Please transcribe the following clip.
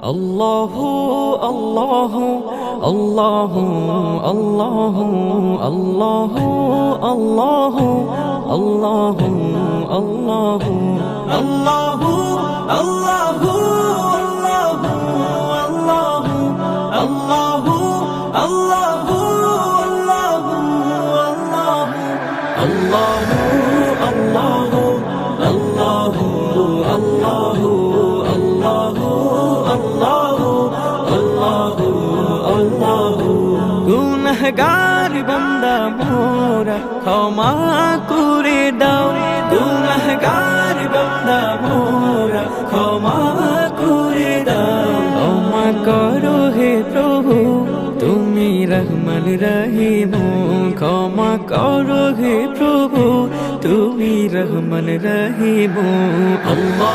আল্লাহু আল্লাহু আল্লাহু আল্লাহু আল্লাহু আল্লাহু আল্লাহু আল্লাহু আল্লাহু আল্লাহু আল্লাহু আল্লাহু আল্লাহু আল্লাহু আল্লাহু আল্লাহু আল্লাহু আল্লাহু গুনাহগার বান্দা মোরা ক্ষমা করে দাও, গুনাহগার বান্দা মোরা ক্ষমা করে দাও। ক্ষমা করো হে প্রভু তুমি রহমান রহিম, ক্ষমা করো হে প্রভু তুমি রহমান রহিম। আল্লাহ